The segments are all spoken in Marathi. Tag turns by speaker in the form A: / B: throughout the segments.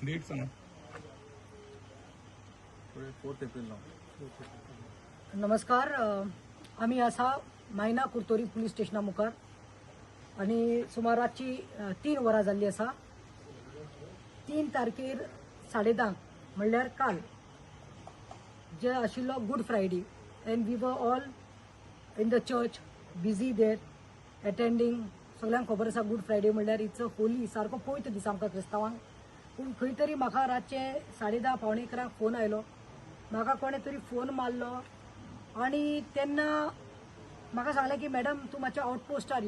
A: डेट सांगा.
B: 4 एप्रिल.
C: नमस्कार. आम्ही असा मैना कुर्तोरी पुलीस स्टेशना मुखार आणि सुमार रातची 3 वरां जाल्ली आसा. 3 तारखेर 10:30 म्हणल्यार काल जे आशिल्लो Good Friday and we were all in the church busy there attending. सगळ्यांक खबर आसा गुड फ्रायडे म्हणल्यार इट्स अ होली, सारको पवित्र दीस आमकां क्रिस्तांवांक. पूण खंय तरी म्हाका रातचे 10:30 पावणे 11 फोन आयलो. म्हाका कोणे तरी फोन मारलो आणि तेन्ना म्हाका सांगलें की मॅडम तूं मातशें आउटपोस्टार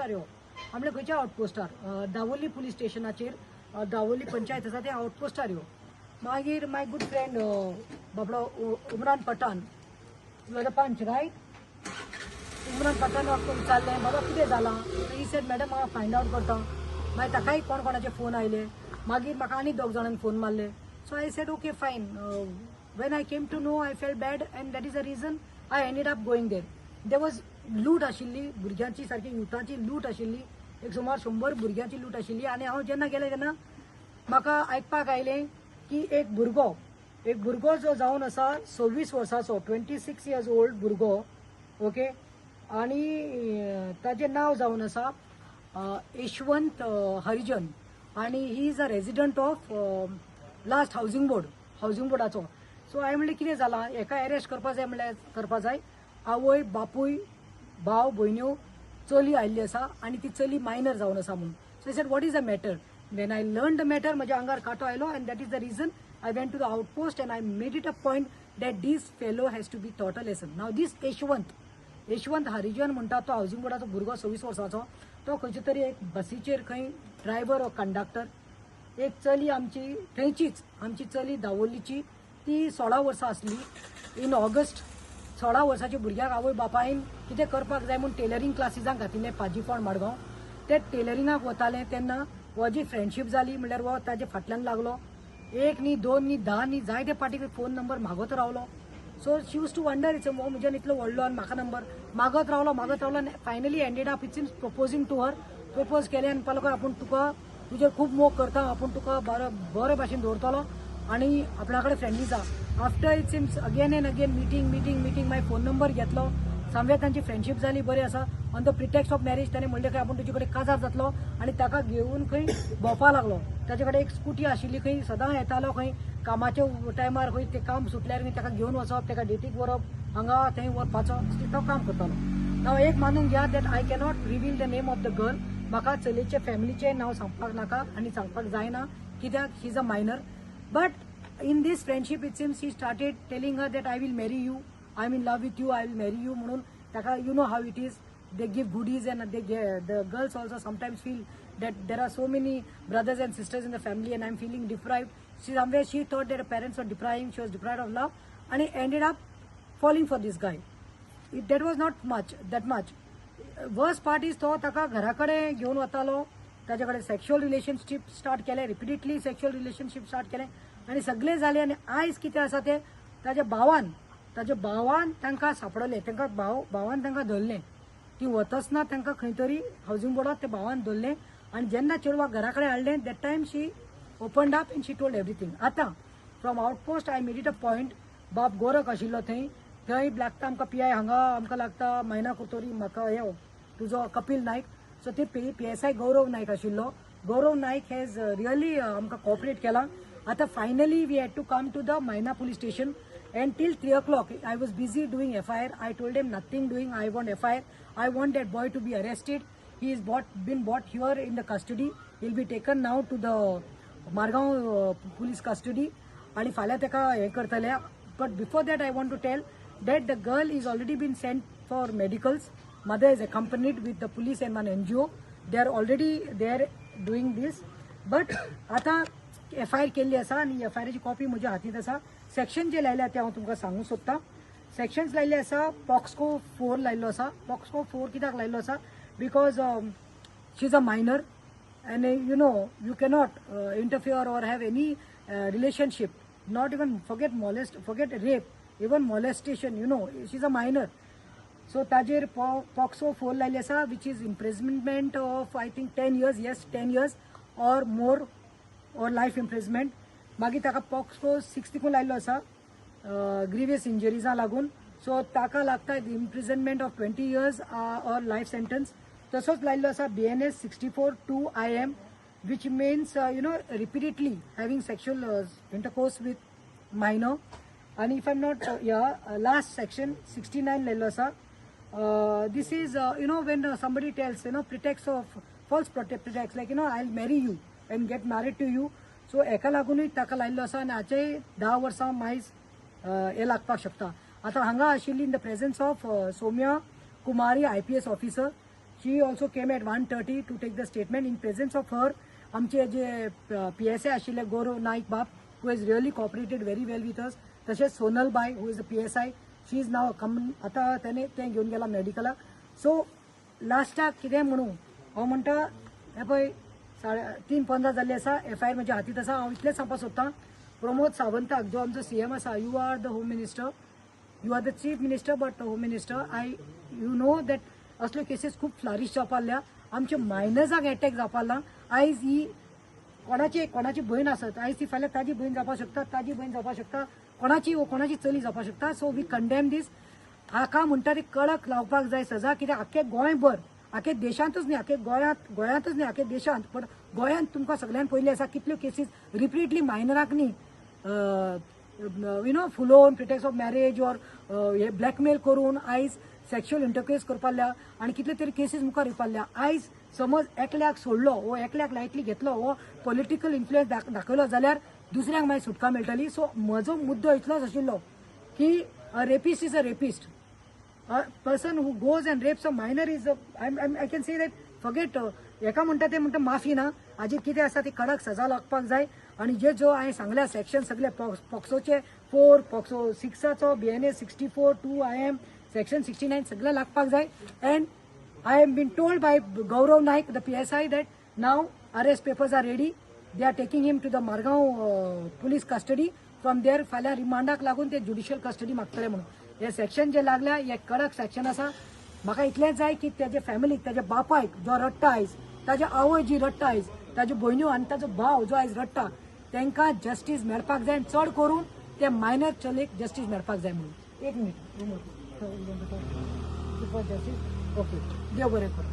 C: यो. आमले खंयच्या आउटपोस्टार? दावोली पुलीस स्टेशनाचेर, दावोली पंचायत आसा ते आउटपोस्टार यो. मागीर माय गुड फ्रेंड बाबडो उमरान पठाण, पंच रायट, उमरान पठाण म्हाका विचारलें बाबा कितें जालां. ही सेड मॅडम हांव फायंड आउट करता. मागीर ताकाय कोणाचे फोन आयले. मागीर म्हाका आनी 2 जाणांनी फोन मारले. सो आय सेड ओके फायन. when I came to know I felt bad and that is the reason I ended up going there. There was लूट आशिल्ली भुरग्यांची, सारकी युथाची लूट आशिल्ली. एक सुमार 100 भुरग्यांची लूट आशिल्ली. आनी हांव जेन्ना गेलें तेन्ना म्हाका आयकपाक आयलें की एक भुरगो जो जावन आसा 26 वर्सांचो, 26 years old भुरगो, ओके, आनी ताजें नांव जावन आसा यशवंत हरिजन आनी he is a resident of last housing बोर्डाचो. सो हांवें म्हणलें कितें जालां, एका अरेस्ट करपा जाय म्हणल्यार करपा जाय. आवय बापूय भाव भयण्यो चली आयिल्ली आसा आनी ती चली मायनर जावन आसा म्हणून. So I said what is the matter. When I learn the matter म्हज्या आंगार कांटो आयलो and that is the reason I went to the outpost and I made it a point that this fellow has to be taught a lesson. नाव दीस यशवंत हरिजन म्हणटा तो हावजिंग बोर्डाचो भुरगो 26 वर्सांचो. तो खंयच्या तरी एक बसीचेर खंय ड्रायव्हर वा कंडक्टर. एक चली आमची थंयचीच, आमची चली दावोलीची, ती 16 वर्सां आसली. इन ऑगस्ट 16 वर्साच्या भुरग्याक आवय बापायन कितें करपाक जाय म्हूण टेलरिंग क्लासिसांक घातिल्लें पाजीफोंड मडगांव. ते टेलरिंगाक वतालें तेन्ना म्हजी फ्रेंडशीप जाली म्हणल्यार हो ताजे फाटल्यान लागलो. 1 न्ही 2 न्ही 10 न्ही जायते पाटीक फोन नंबर मागत रावलो. So she use to wonder it's म्हज्यान इतलो व्हडलो आनी म्हाका नंबर मागत रावलो. Finally ended up it's proposing to her. Propose केलें आनी पालो आपूण तुजेर खूब मोग करता, आपूण तुका बरे भाशेन दवरतलो आनी आपणा कडेन फ्रेंडली जा. After it seems again end again meeting मागीर फोन नंबर घेतलो. समवेत तांची फ्रेंडशीप जाली बरी आसा. On the pretext of marriage ताणें म्हणलें खंय आपूण तुजे कडेन काजार जातलो आनी ताका घेवन खंय भोंवपा लागलो. ताचे कडेन एक स्कुटी आशिल्ली, खंय सदां येतालो खंय कामाच्या टायमार, खंय ते काम सुटल्यार खंय ताका घेवन वचप, ताका डेटीक व्हरप, हांगा थंय व्हरपाचो तो काम करतालो. हांव एक मानूंक घ्या that I cannot reveal the name of the girl. म्हाका चलयेचे फॅमिलीचें नांव सांगपाक नाका आनी सांगपाक जायना कित्याक she is a minor. But in this friendship it seems he started telling her that I will marry you, I'm in love with you, I will marry you म्हणून ताका, you know how it is, they give goodies and the girls also sometimes feel that there are so many brothers and sisters in the family and I'm feeling deprived. She thought that her parents were depriving, she was deprived of love and he ended up falling for this guy. That was not that much. Worst part is तो ताका घरा कडेन घेवन वतालो, ताजे कडेन सेक्शुअल रिलेशनशिप स्टार्ट केले, रिपिटेडली सेक्शुअल रिलेशनशिप स्टार्ट केले आनी सगळे जाले. आनी आयज कितें आसा ते ताजे भावान तांकां सांपडले, तांकां भावान तांकां धरलें. ती वतसना तांकां खंय तरी हावजिंग बोर्डात ते भावान धरलें आनी जेन्ना चेडवाक घरा कडेन हाडलें that time she opened up and she told everything. आतां from outpost I made it a point. बाप गोरख आशिल्लो थंय लागता आमकां PI, हांगा आमकां लागता मैना कुर्तोरी, म्हाका हे तुजो कपिल नायक. सो ते PSI गौरव नायक आशिल्लो. गौरव नायक हॅज रियली आमकां कॉपरेट केला. आता finally we had to come to the Maina police station and till 3 o'clock I was busy doing FIR. I told him nothing doing, I want FIR. I want that boy to be arrested. He is been brought here in the custody. He'll be taken now to the Margaon police custody आणि फाल्यां ताका हे करतले. But before that I want to tell that the girl is already been sent for medicals. Mother is accompanied with the police and one NGO. They are already there doing this. But आता FIR केल्ली आसा आनी FIRची कॉपी म्हज्या हातींत आसा. सेक्शन जे लायल्या ते हांव तुमकां सांगूंक सोदतां. सेक्शन्स लायल्ले आसा, पॉक्सको 4 लायल्लो आसा. पॉक्सको 4 कित्याक लायल्लो आसा? Because she is a minor and you cannot interfere or have any relationship, not even forget rape, even molestation, she's a minor. So tajer POCSO 4 लायल्ली आसा, which is imprisonment of I think 10 years, yes 10 years or more, और लायफ इम्प्रिजमेंट. मागीर ताका पॉक्सो 6 तिकून लायिल्लो आसा ग्रीवियस इंजरीजा लागून. सो ताका लागता इम्प्रिजनमेंट ऑफ 20 years और लायफ सेंटन्स. तसोच लायिल्लो आसा BNS 64(2) IM, which means repeatedly having sexual intercourse with minor. And if I'm not last section 69 laillo asa. This is when somebody tells pretext of false pretext, like I'll marry you and get married to you. So eka lagunूय ताका लायिल्लो आसा आनी हाचे 10 वर्सां मायज हे लागपाक शकता. आतां हांगा आशिल्ली in the presence of Saumya Kumari IPS officer. She also came at 1:30 to take the statement. In presence of her आमचे जे PSI आशिल्ले गौरव नाईक बाब, who has really cooperated very well with us. तशेंच सोनल बाय, who is the PSI, she is now come. आतां तें घेवन गेला मेडिकला. सो लास्टाक कितें म्हणू हांव म्हणटा, हे पळय 3:15 जाल्ली आसा. FIR म्हज्या हातींत आसा. हांव इतलें सांगपाक सोदतां, प्रमोद सावंताक जो आमचो CM आसा, you are the home minister, you are the chief minister but home minister. You know that असल्यो केसीस खूब फ्लरिश जावपाल्ल्या. आमच्या मायनर्साक अटॅक जावपाला. आयज ही कोणाची भयण आसत, आयज ती फाल्यां ताजी भयण जावपाक शकता, ताजी भयण जावपाक शकता, कोणाची चली जावपाक शकता. सो वी कंडेम दीस. हाका म्हणटा ती कडक लावपाक जाय सजा. कित्याक आख्खे गोंयभर, आख्खे देशांतूच न्ही, आख्खे गोंयांतूच न्ही, आख्खे देशांत. पण गोंयांत तुमकां सगळ्यान पयली आसा कितल्यो केसीस रिपीटली मायनराक न्ही फुलोवन प्रिटेक्स ऑफ मॅरेज ऑर हे ब्लॅकमेल करून आयज सेक्शुअल इंटरकोर्स करपाल्या आनी कितले तरी केसीस मुखार येवपाल्या. आयज समज एकल्याक सोडलो वो एकल्याक लायटली घेतलो वो पॉलिटिकल इन्फ्लुएन्स दाखयलो जाल्यार दुसऱ्यांक मागीर सुटका मेळटली. सो म्हजो मुद्दो इतलोच आशिल्लो की a rapist is a rapist. A person who goes and rapes a minor is I can say that forget. एका म्हणटा ते म्हणटा माफी ना. हाजी कितें आसा ती कडक सजा लागपाक जाय. आनी जो हांवें सांगल्या सेक्शन सगळे पॉक्सोचे 4, पॉक्सो 6चो, BNS 64(2) IM, सेक्शन 69 सगळे लागपाक जाय. End I am been told by Gaurav Naik, the PSI, that now arrest papers are ready. They are taking him to the Margaon police custody. From there फाल्यां रिमांडाक लागून ते ज्युडिशियल कस्टडी मागतले म्हणून. हे सेक्शन जे लागल्या हे कडक सेक्शन आसा. म्हाका इतलेंच जाय की तेजे फॅमिलीक, तेज्या बापायक जो रडटा आयज, ताज्या आवय जी रडटा आयज, ताज्यो भयण्यो आनी ताजो भाव जो आयज रडटा, तांकां जस्टीस मेळपाक जाय. चड करून ते मायनर चलेक जस्टीस मेळपाक जाय म्हणून. एक मिनिट जस्टीस. ओके, देव बरें करूं.